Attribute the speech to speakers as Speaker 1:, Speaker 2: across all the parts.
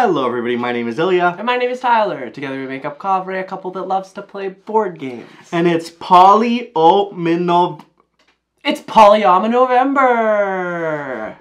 Speaker 1: Hello everybody, my name is Ilya.
Speaker 2: And my name is Tyler. Together we make up KOVRAY, a couple that loves to play board games.
Speaker 1: And it's PolyomiNovember.
Speaker 2: It's PolyomiNovember!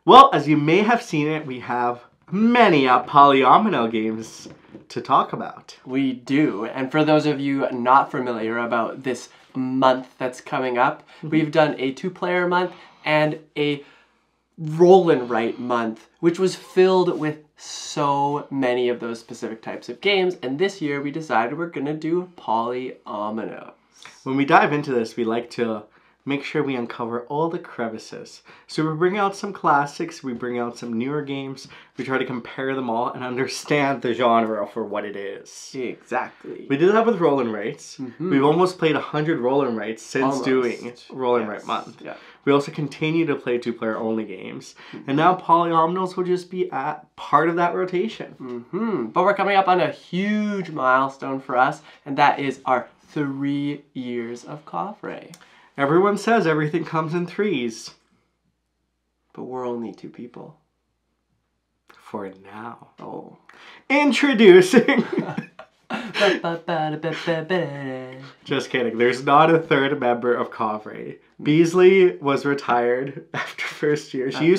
Speaker 1: Well, as you may have seen it, we have many Polyomino games to talk about.
Speaker 2: We do. And for those of you not familiar about this month that's coming up, we've done a 2-player month and a roll and write month, which was filled with so many of those specific types of games. And this year we decided we're going to do Polyomino.
Speaker 1: When we dive into this, we like to make sure we uncover all the crevices. So we bring out some classics, we bring out some newer games, we try to compare them all and understand the genre for what it is.
Speaker 2: Exactly.
Speaker 1: We did that with roll and writes. We've almost played 100 roll and writes since doing roll and write month.
Speaker 2: Yeah.
Speaker 1: We also continue to play 2-player only games. And now polyominoes will just be at part of that rotation.
Speaker 2: But we're coming up on a huge milestone for us, and that is our 3 years of KOVRAY.
Speaker 1: Everyone says everything comes in threes.
Speaker 2: But we're only 2 people.
Speaker 1: For now.
Speaker 2: Oh.
Speaker 1: Introducing... Just kidding. There's not a 3rd member of KOVRAY. Beasley was retired after first year. She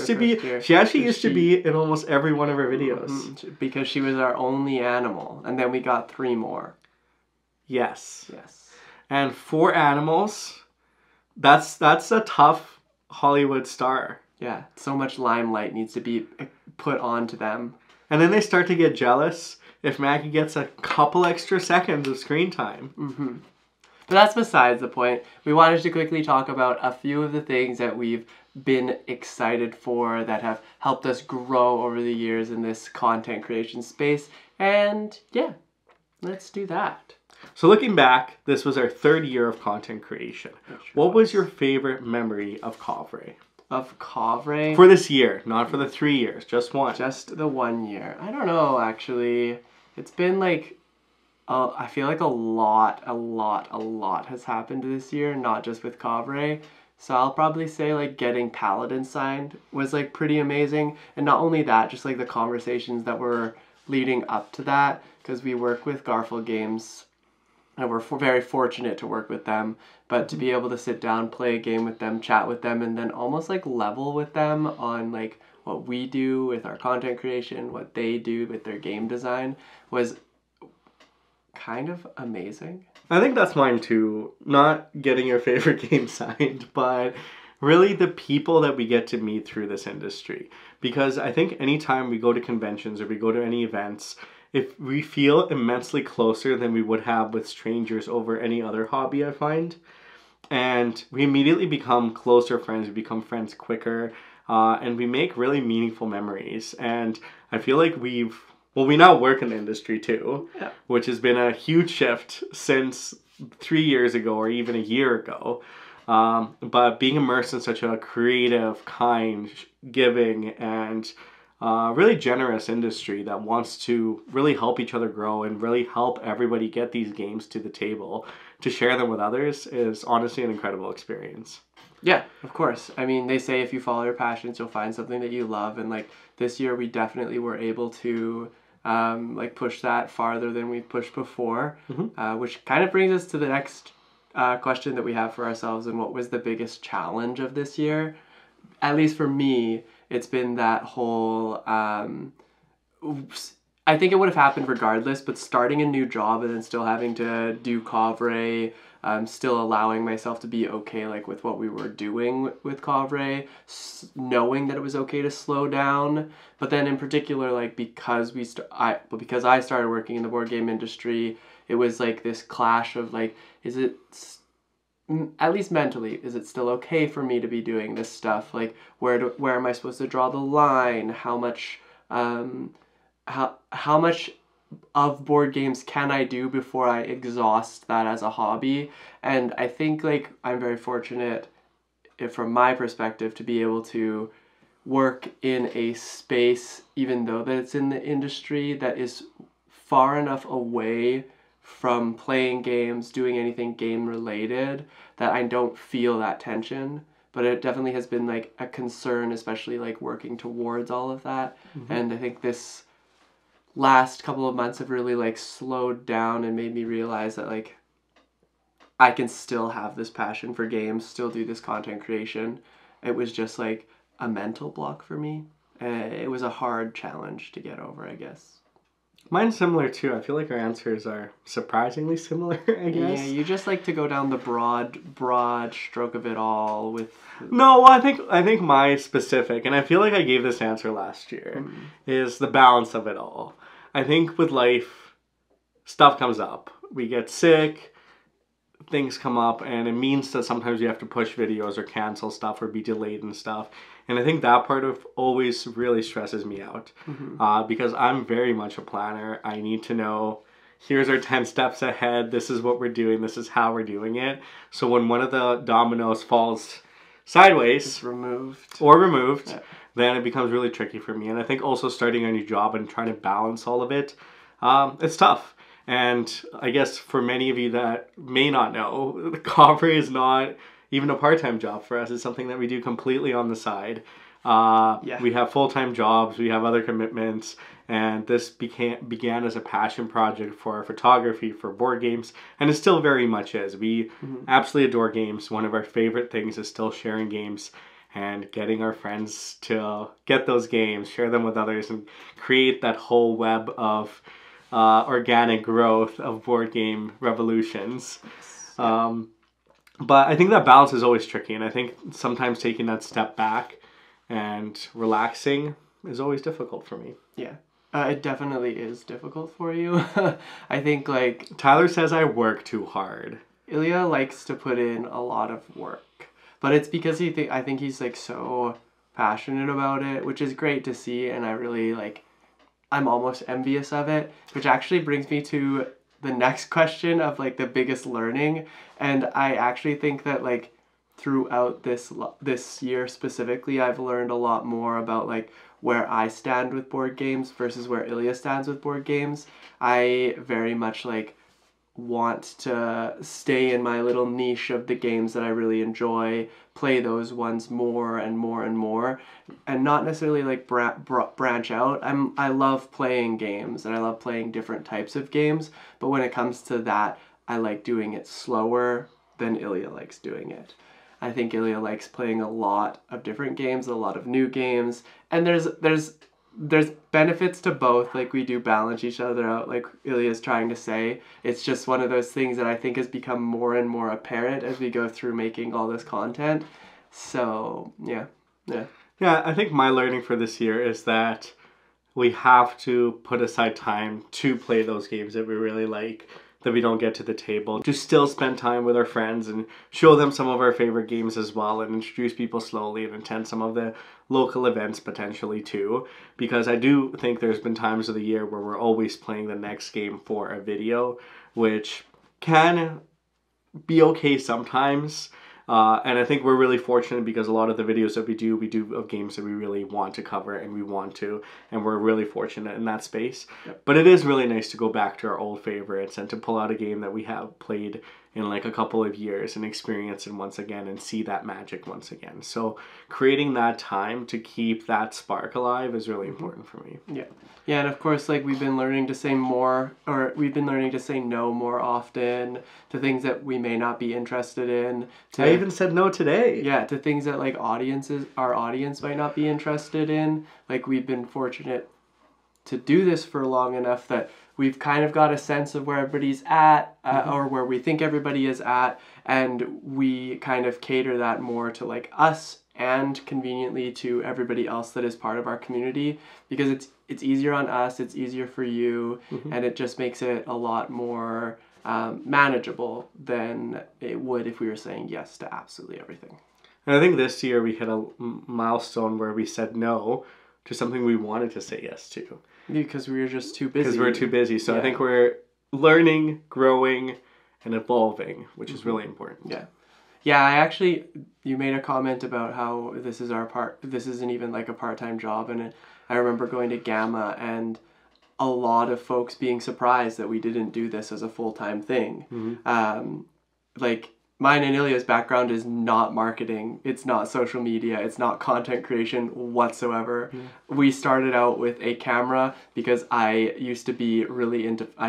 Speaker 1: actually used to be in almost every one of our videos.
Speaker 2: Because she was our only animal. And then we got 3 more.
Speaker 1: Yes.
Speaker 2: Yes.
Speaker 1: And 4 animals... That's a tough Hollywood star.
Speaker 2: Yeah, so much limelight needs to be put onto them.
Speaker 1: And then they start to get jealous if Maggie gets a couple extra seconds of screen time.
Speaker 2: But that's besides the point. We wanted to quickly talk about a few of the things that we've been excited for that have helped us grow over the years in this content creation space. And yeah, let's do that.
Speaker 1: So looking back, this was our 3rd year of content creation. What was your favorite memory of KOVRAY?
Speaker 2: Of KOVRAY?
Speaker 1: For this year, not for the 3 years, just one.
Speaker 2: Just the 1 year. I don't know, actually. It's been like, I feel like a lot has happened this year, not just with KOVRAY. So I'll probably say like getting Paladin signed was like pretty amazing. And not only that, just like the conversations that were leading up to that, because we work with Garfield Games. And we're very fortunate to work with them, but to be able to sit down, play a game with them, chat with them, and then almost like level with them on like what we do with our content creation, what they do with their game design was kind of amazing.
Speaker 1: I think that's mine too. Not getting your favorite game signed, but really the people that we get to meet through this industry. Because I think anytime we go to conventions or we go to any events, if we feel immensely closer than we would have with strangers over any other hobby, I find. And we immediately become closer friends, we become friends quicker, and we make really meaningful memories. And I feel like we now work in the industry too, which has been a huge shift since 3 years ago or even a year ago. But being immersed in such a creative, kind, giving, and really generous industry that wants to really help each other grow and really help everybody get these games to the table to share them with others is honestly an incredible experience.
Speaker 2: Yeah, of course. I mean, they say if you follow your passions, you'll find something that you love. And like this year, we definitely were able to like push that farther than we've pushed before, which kind of brings us to the next question that we have for ourselves. And what was the biggest challenge of this year? At least for me, it's been that whole, I think it would have happened regardless, but starting a new job and then still having to do KOVRAY, still allowing myself to be okay like with what we were doing with KOVRAY, knowing that it was okay to slow down. But then in particular, like because I started working in the board game industry, it was like this clash of like, is it at least mentally, is it still okay for me to be doing this stuff? Like, where am I supposed to draw the line? How much how much of board games can I do before I exhaust that as a hobby? And I think like I'm very fortunate, from my perspective, to be able to work in a space, even though that it's in the industry, that is far enough away from playing games, doing anything game related, that I don't feel that tension. But it definitely has been like a concern, especially like working towards all of that. And I think this last couple of months have really like slowed down and made me realize that like I can still have this passion for games, still do this content creation. It was just like a mental block for me. It was a hard challenge to get over, I guess.
Speaker 1: Mine's similar too. I feel like our answers are surprisingly similar, I guess.
Speaker 2: Yeah, you just like to go down the broad stroke of it all with...
Speaker 1: No, well, I think my specific, and I feel like I gave this answer last year, is the balance of it all. I think with life, stuff comes up. We get sick, things come up, and it means that sometimes you have to push videos or cancel stuff or be delayed and stuff. And I think that part of always really stresses me out, because I'm very much a planner. I need to know, here's our 10 steps ahead. This is what we're doing. This is how we're doing it. So when one of the dominoes falls sideways
Speaker 2: removed,
Speaker 1: yeah, then it becomes really tricky for me. And I think also starting a new job and trying to balance all of it, it's tough. And I guess for many of you that may not know, KOVRAY is not even a part-time job for us. It's something that we do completely on the side. We have full-time jobs, we have other commitments, and this began as a passion project for our photography, for board games, and it still very much is. We absolutely adore games. One of our favorite things is still sharing games and getting our friends to get those games, share them with others, and create that whole web of organic growth of board game revolutions. But I think that balance is always tricky, and I think sometimes taking that step back and relaxing is always difficult for me.
Speaker 2: Yeah, it definitely is difficult for you. I think like...
Speaker 1: Tyler says I work too hard.
Speaker 2: Ilya likes to put in a lot of work, but it's because I think he's like so passionate about it, which is great to see, and I really like... I'm almost envious of it, which actually brings me to the next question of like the biggest learning. And I actually think that like throughout this year specifically, I've learned a lot more about like where I stand with board games versus where Ilya stands with board games. I very much like want to stay in my little niche of the games that I really enjoy, play those ones more and more and more, and not necessarily like branch out. I love playing games and I love playing different types of games, but when it comes to that, I like doing it slower than Ilya likes doing it. I think Ilya likes playing a lot of different games, a lot of new games, and there's benefits to both. Like, we do balance each other out, like Ilya's trying to say. It's just one of those things that I think has become more and more apparent as we go through making all this content. So yeah.
Speaker 1: I think my learning for this year is that we have to put aside time to play those games that we really like, that we don't get to the table, to still spend time with our friends and show them some of our favorite games as well, and introduce people slowly and attend some of the local events potentially too, because I do think there's been times of the year where we're always playing the next game for a video, which can be okay sometimes. And I think we're really fortunate because a lot of the videos that we do of games that we really want to cover and we're really fortunate in that space. Yep. But it is really nice to go back to our old favorites and to pull out a game that we have played in like a couple of years and experience it once again and see that magic once again. So creating that time to keep that spark alive is really important for me.
Speaker 2: Yeah, and of course, like, we've been learning to say no more often to things that we may not be interested in.
Speaker 1: I even said no today.
Speaker 2: Yeah, to things that like our audience might not be interested in. Like, we've been fortunate to do this for long enough that we've kind of got a sense of where everybody's at, or where we think everybody is at, and we kind of cater that more to like us and conveniently to everybody else that is part of our community, because it's easier on us, it's easier for you, and it just makes it a lot more manageable than it would if we were saying yes to absolutely everything.
Speaker 1: And I think this year we hit a milestone where we said no to something we wanted to say yes to.
Speaker 2: Because we were just too busy.
Speaker 1: Because we're too busy. So I think we're learning, growing, and evolving, which is really important.
Speaker 2: Yeah. Yeah, you made a comment about how this isn't even like a part-time job, and I remember going to Gamma and a lot of folks being surprised that we didn't do this as a full-time thing. Like mine and Ilya's background is not marketing, it's not social media, it's not content creation whatsoever. We started out with a camera because I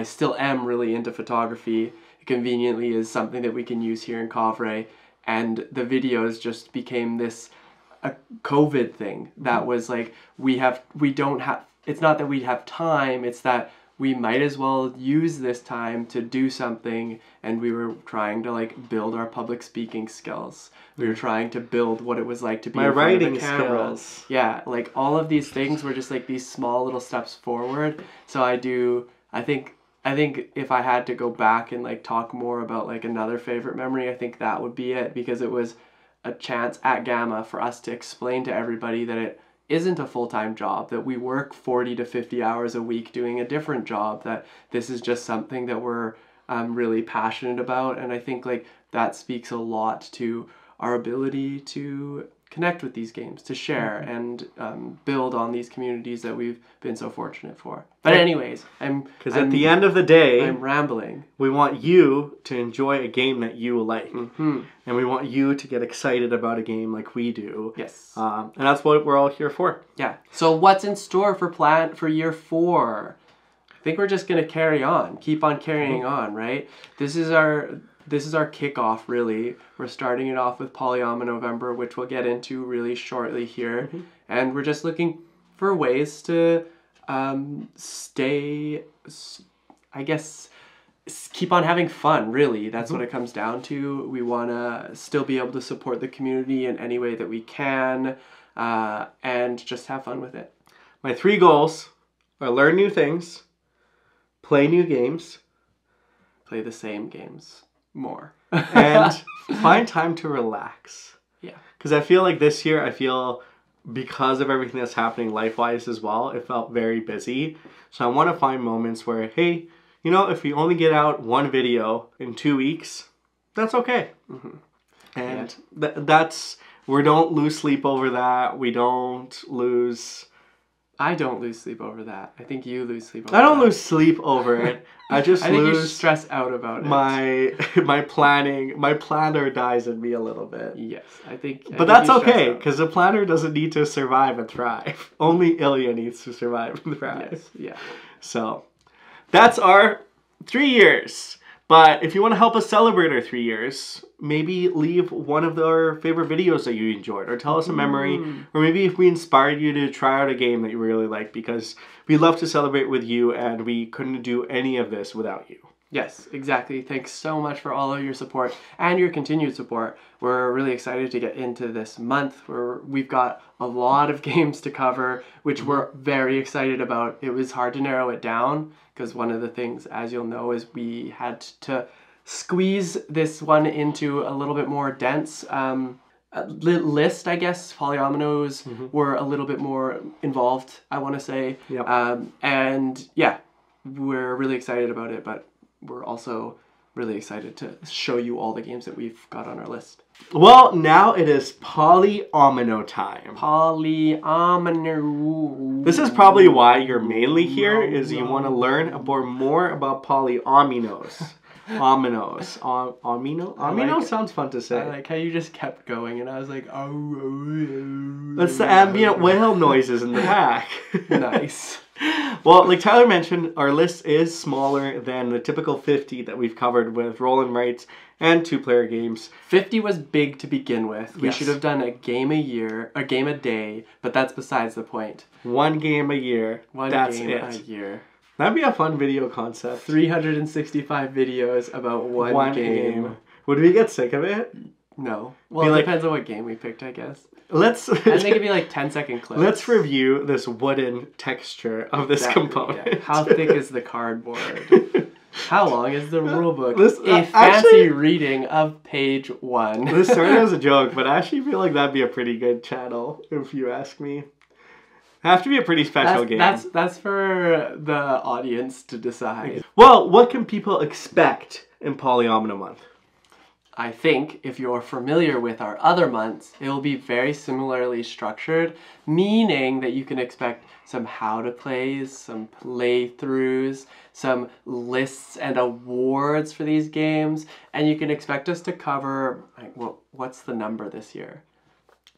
Speaker 2: still am really into photography. It conveniently is something that we can use here in KOVRAY, and the videos just became a COVID thing that was like, it's not that we have time, it's that we might as well use this time to do something, and we were trying to like build our public speaking skills. We were trying to build what it was like to be in front of a camera. Yeah, like all of these things were just like these small little steps forward. So I think if I had to go back and like talk more about like another favorite memory, I think that would be it, because it was a chance at Gamma for us to explain to everybody that it isn't a full-time job, that we work 40 to 50 hours a week doing a different job, that this is just something that we're really passionate about. And I think like that speaks a lot to our ability to connect with these games, to share and build on these communities that we've been so fortunate for. But anyways,
Speaker 1: because at the end of the day,
Speaker 2: I'm rambling.
Speaker 1: We want you to enjoy a game that you like, and we want you to get excited about a game like we do.
Speaker 2: Yes,
Speaker 1: and that's what we're all here for.
Speaker 2: Yeah. So what's in store for year 4? I think we're just gonna keep on carrying on, right? This is our kickoff, really. We're starting it off with PolyomiNovember, which we'll get into really shortly here. And we're just looking for ways to keep on having fun, really. That's what it comes down to. We want to still be able to support the community in any way that we can, and just have fun with it.
Speaker 1: My 3 goals are learn new things, play new games,
Speaker 2: play the same games more,
Speaker 1: and find time to relax.
Speaker 2: Yeah.
Speaker 1: Because I feel like this year, because of everything that's happening life-wise as well, it felt very busy. So I want to find moments where, hey, if we only get out 1 video in 2 weeks, that's okay. And we don't lose sleep over that.
Speaker 2: I don't lose sleep over that. I think you lose sleep over that.
Speaker 1: I don't lose sleep over it. I think
Speaker 2: you stress out about
Speaker 1: it. My planner dies in me a little bit.
Speaker 2: Yes,
Speaker 1: But that's okay, because the planner doesn't need to survive and thrive. Only Ilya needs to survive and thrive.
Speaker 2: Yes, yeah.
Speaker 1: So, that's our 3 years. But if you want to help us celebrate our 3 years, maybe leave one of our favorite videos that you enjoyed, or tell us a memory, or maybe if we inspired you to try out a game that you really like, because we love to celebrate with you, and we couldn't do any of this without you.
Speaker 2: Yes, exactly. Thanks so much for all of your support and your continued support. We're really excited to get into this month where we've got a lot of games to cover, which we're very excited about. It was hard to narrow it down, because one of the things, as you'll know, is we had to squeeze this one into a little bit more dense list, I guess. Polyominos were a little bit more involved, I want to say.
Speaker 1: Yep.
Speaker 2: And yeah, we're really excited about it, but we're also really excited to show you all the games that we've got on our list.
Speaker 1: Well, now it is Polyomino time.
Speaker 2: Polyomino.
Speaker 1: This is probably why you're mainly here, is you want to learn more about polyominos. Omino sounds fun to say.
Speaker 2: I like how you just kept going, and I was like, oh.
Speaker 1: That's the ambient whale noises in the back.
Speaker 2: Nice.
Speaker 1: Well, like Tyler mentioned, our list is smaller than the typical 50 that we've covered with roll and writes and 2-player games.
Speaker 2: 50 was big to begin with. We should have done a game a day, but that's besides the point.
Speaker 1: 1 game a year. That's it.
Speaker 2: A year.
Speaker 1: That'd be a fun video concept.
Speaker 2: 365 videos about one game.
Speaker 1: Would we get sick of it?
Speaker 2: No. Well, it depends on what game we picked, I guess. I think it'd be like 10-second clips.
Speaker 1: Let's review this wooden texture of this component.
Speaker 2: Yeah. How thick is the cardboard? How long is the rule book?
Speaker 1: This,
Speaker 2: A fancy
Speaker 1: actually,
Speaker 2: reading of page 1.
Speaker 1: this started as a joke, but I actually feel like that'd be a pretty good channel, if you ask me. Have to be a pretty special game.
Speaker 2: That's for the audience to decide.
Speaker 1: Well, what can people expect in Polyomino Month?
Speaker 2: I think if you're familiar with our other months, it will be very similarly structured, meaning that you can expect some how to plays, some playthroughs, some lists and awards for these games, and you can expect us to cover, like, what's the number this year?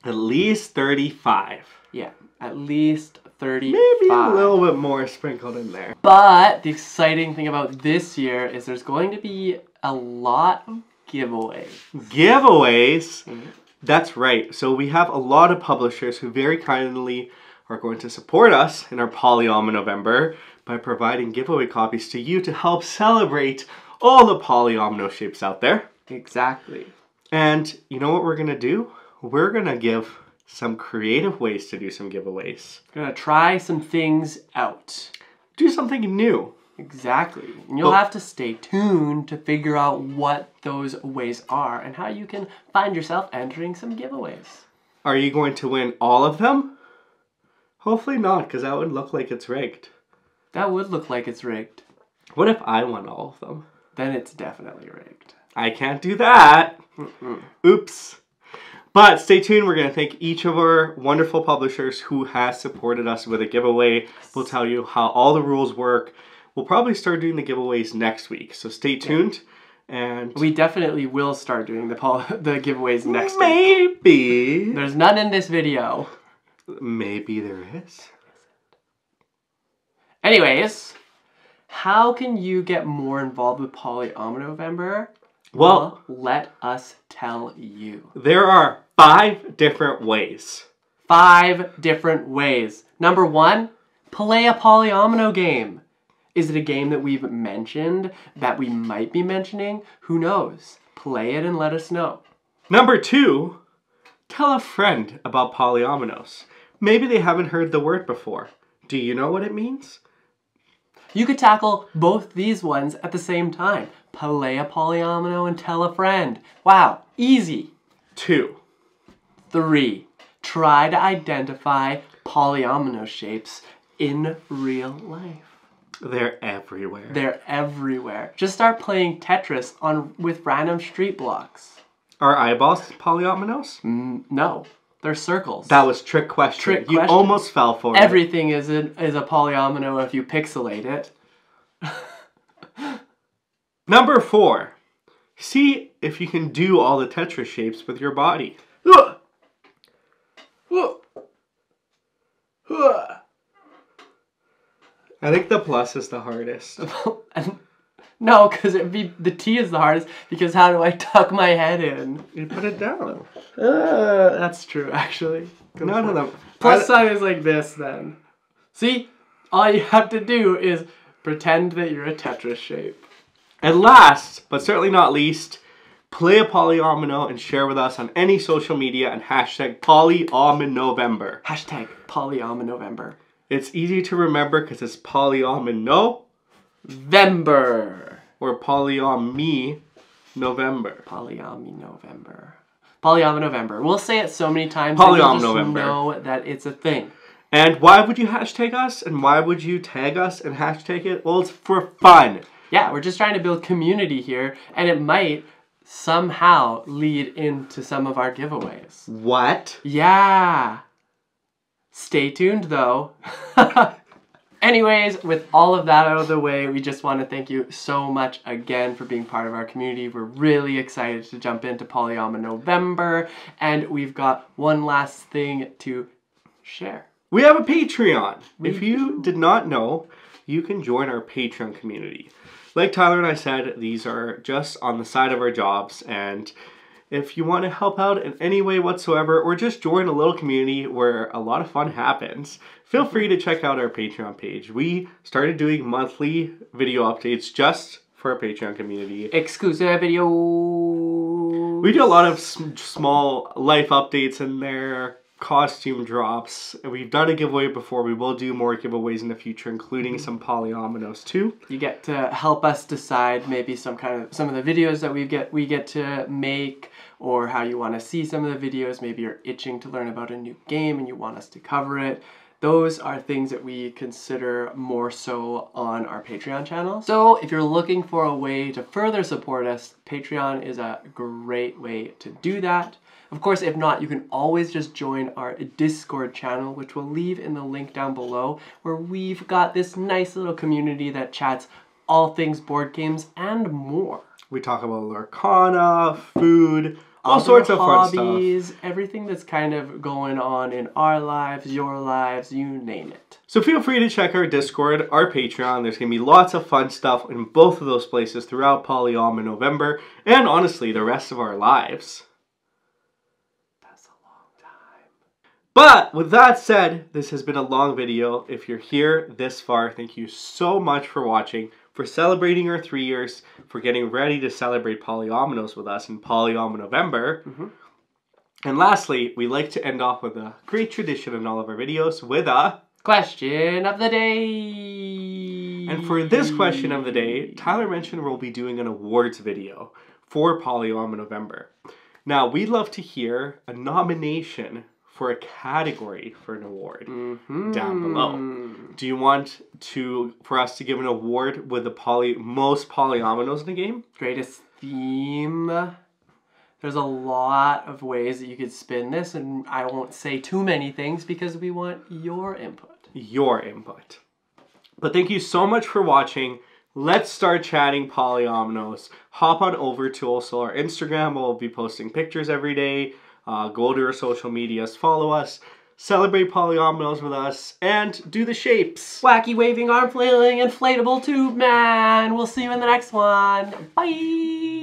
Speaker 1: At least 35.
Speaker 2: Yeah, at least 35.
Speaker 1: Maybe a little bit more sprinkled in there.
Speaker 2: But the exciting thing about this year is there's going to be a lot of giveaways.
Speaker 1: Giveaways? That's right. So we have a lot of publishers who very kindly are going to support us in our PolyomiNovember by providing giveaway copies to you to help celebrate all the polyomino shapes out there.
Speaker 2: Exactly.
Speaker 1: And you know what we're going to do? We're going to give some creative ways to do some giveaways.
Speaker 2: We're going to try some things out.
Speaker 1: Do something new.
Speaker 2: Exactly. And you'll have to stay tuned to figure out what those ways are and how you can find yourself entering some giveaways.
Speaker 1: Are you going to win all of them? Hopefully not, because that would look like it's rigged.
Speaker 2: That would look like it's rigged.
Speaker 1: What if I won all of them?
Speaker 2: Then it's definitely rigged.
Speaker 1: I can't do that. Oops. But stay tuned. We're going to thank each of our wonderful publishers who has supported us with a giveaway. We'll tell you how all the rules work. We'll probably start doing the giveaways next week, so stay tuned. And
Speaker 2: we definitely will start doing the giveaways next week.
Speaker 1: Maybe.
Speaker 2: There's none in this video.
Speaker 1: Maybe there is.
Speaker 2: Anyways, how can you get more involved with PolyomiNovember?
Speaker 1: Well,
Speaker 2: let us tell you.
Speaker 1: There are 5 different ways.
Speaker 2: 5 different ways. Number 1, play a polyomino game. Is it a game that we've mentioned, that we might be mentioning? Who knows? Play it and let us know.
Speaker 1: Number 2, tell a friend about polyominoes. Maybe they haven't heard the word before. Do you know what it means?
Speaker 2: You could tackle both these ones at the same time. Play a polyomino and tell a friend. Wow, easy.
Speaker 1: 2.
Speaker 2: 3, try to identify polyomino shapes in real life.
Speaker 1: They're everywhere.
Speaker 2: They're everywhere. Just start playing Tetris with random street blocks.
Speaker 1: Are eyeballs polyominoes?
Speaker 2: No, they're circles.
Speaker 1: That was trick question. You almost fell for it.
Speaker 2: Everything is a polyomino if you pixelate it.
Speaker 1: Number 4, see if you can do all the Tetris shapes with your body. I think the plus is the hardest.
Speaker 2: No, because the T is the hardest, because how do I tuck my head in?
Speaker 1: You put it down.
Speaker 2: That's true, actually.
Speaker 1: None of them.
Speaker 2: Plus sign is like this, then. See? All you have to do is pretend that you're a Tetris shape.
Speaker 1: And last, but certainly not least, play a polyomino and share with us on any social media and hashtag PolyomiNovember.
Speaker 2: Hashtag PolyomiNovember.
Speaker 1: It's easy to remember because it's PolyomiNovember. Or PolyomiNovember.
Speaker 2: PolyomiNovember. PolyomiNovember. We'll say it so many times
Speaker 1: that
Speaker 2: you'll just know that it's a thing.
Speaker 1: And why would you hashtag us? And why would you tag us and hashtag it? Well, it's for fun.
Speaker 2: Yeah, we're just trying to build community here, and it might somehow lead into some of our giveaways.
Speaker 1: What?
Speaker 2: Yeah. Stay tuned, though. Anyways, with all of that out of the way, we just want to thank you so much again for being part of our community. We're really excited to jump into PolyomiNovember, and we've got one last thing to share.
Speaker 1: We have a Patreon. If you did not know, you can join our Patreon community. Like Tyler and I said, these are just on the side of our jobs, and if you want to help out in any way whatsoever, or just join a little community where a lot of fun happens, feel free to check out our Patreon page. We started doing monthly video updates just for our Patreon community.
Speaker 2: Exclusive video.
Speaker 1: We do a lot of small life updates in there, costume drops. We've done a giveaway before. We will do more giveaways in the future, including some Polyominoes too.
Speaker 2: You get to help us decide maybe some of the videos that we get to make, or how you want to see some of the videos. Maybe you're itching to learn about a new game and you want us to cover it. Those are things that we consider more so on our Patreon channel. So if you're looking for a way to further support us, Patreon is a great way to do that. Of course, if not, you can always just join our Discord channel, which we'll leave in the link down below, where we've got this nice little community that chats all things board games and more.
Speaker 1: We talk about Lurkana, food, all sorts of fun
Speaker 2: hobbies,
Speaker 1: stuff.
Speaker 2: Everything that's kind of going on in our lives, your lives, you name it.
Speaker 1: So feel free to check our Discord, our Patreon. There's going to be lots of fun stuff in both of those places throughout PolyomiNovember, and honestly, the rest of our lives.
Speaker 2: That's a long time.
Speaker 1: But with that said, this has been a long video. If you're here this far, thank you so much for watching, for celebrating our 3 years, for getting ready to celebrate Polyominos with us in PolyomiNovember. And lastly, we like to end off with a great tradition in all of our videos with a
Speaker 2: question of the day.
Speaker 1: And for this question of the day, Tyler mentioned we'll be doing an awards video for PolyomiNovember. Now, we'd love to hear a nomination for a category for an award down below. Do you want for us to give an award with the most Polyominoes in the game?
Speaker 2: Greatest theme. There's a lot of ways that you could spin this, and I won't say too many things because we want your input.
Speaker 1: Your input. But thank you so much for watching. Let's start chatting Polyominos. Hop on over to also our Instagram. We'll be posting pictures every day. Go to our social medias, follow us, celebrate Polyominos with us, and do the shapes.
Speaker 2: Wacky waving arm flailing inflatable tube man. We'll see you in the next one. Bye.